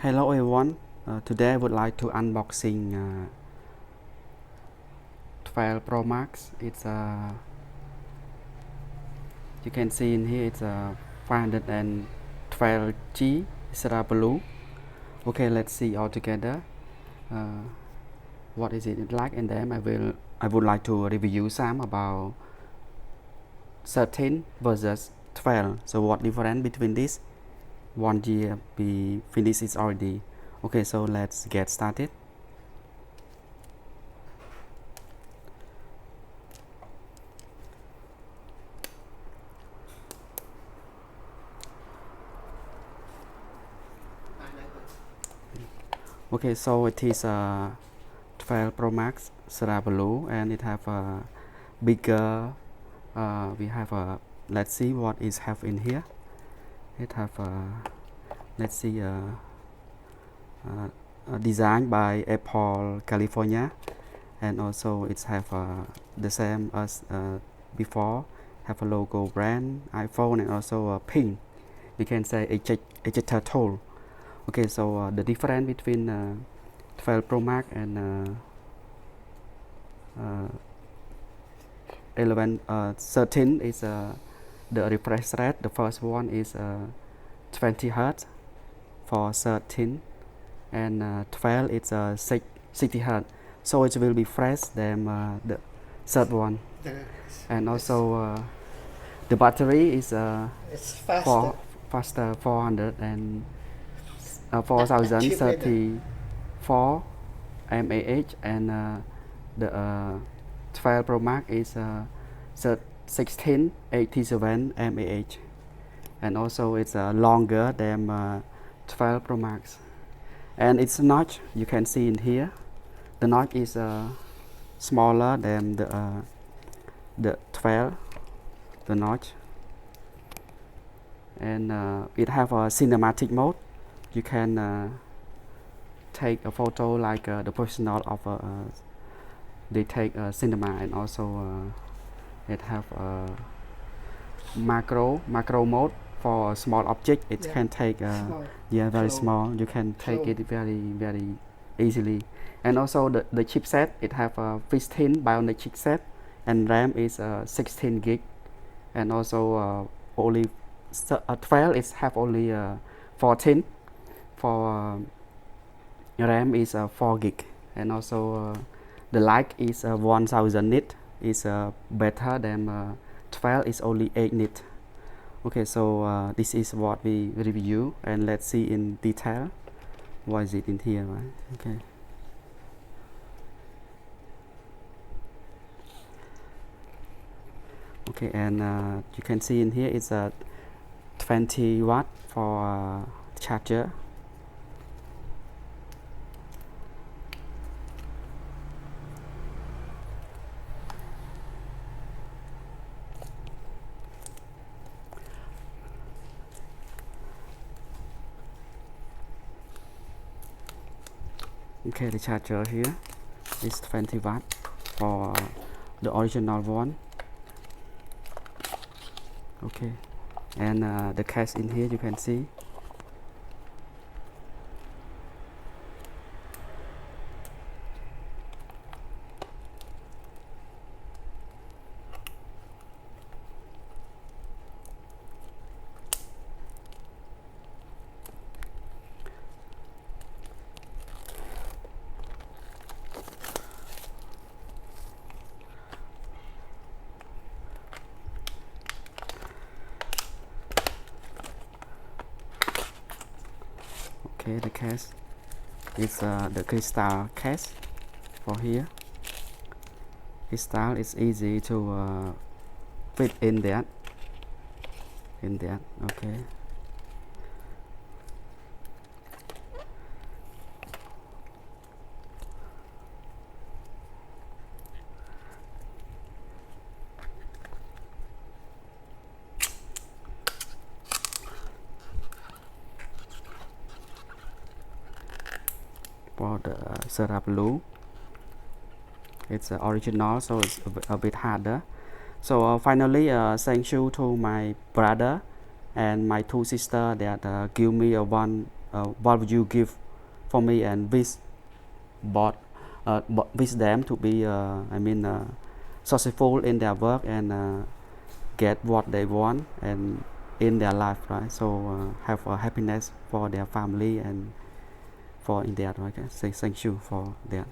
Hello everyone. Today I would like to unboxing 12 Pro Max. It's you can see in here it's a 512G seirra blue. Okay, let's see all together. What is it like, and then I would like to review some about 13 versus 12. So what difference between this? 1 year we finished it already. Okay, so let's get started. Okay, so it is a 12 Pro Max seirra blue, and it have a bigger. We have a. Let's see what is have in here. It have a. Let's see designed by Apple California, and also it's have the same as before. Have a logo brand iPhone, and also a pin. We can say ejector tool. Okay, so the difference between 12 Pro Max and 13 is the refresh rate. The first one is 20 Hz for 13, and 12 it's 60 Hz. So it will be fresh than the third one. And also the battery is It's faster. faster 400 and 4034 mAh, and the 12 Pro Max is 1687 mAh, and also it's longer than 12 Pro Max. And its notch, you can see in here, the notch is smaller than the 12, the notch, and it have a cinematic mode. You can take a photo like the professional of they take cinema, and also it have a macro mode for a small object. It can take Small. very Clone. small. You can take it very easily. And also the chipset, it have a 15 bionic chipset, and RAM is 16 gig, and also only 12 is have only 14 for RAM is 4 gig, and also the light is 1000 nit, is better than 12 is only 8 nit. Okay, so this is what we review, and let's see in detail what is it in here, right? Okay. Okay, and you can see in here it's a 20 watt for charger. Okay, the charger here is 20 watt for the original one. Okay, and the case in here you can see. Okay, the case is the crystal case for here. Crystal is easy to fit in that. Okay. For the seirra blue, it's original, so it's a bit harder. So finally, thank you to my brother and my two sisters that give me one what would you give for me, and wish them to be successful in their work and get what they want and in their life, right? So have a happiness for their family and for in that, right? Okay? Say thank you for that.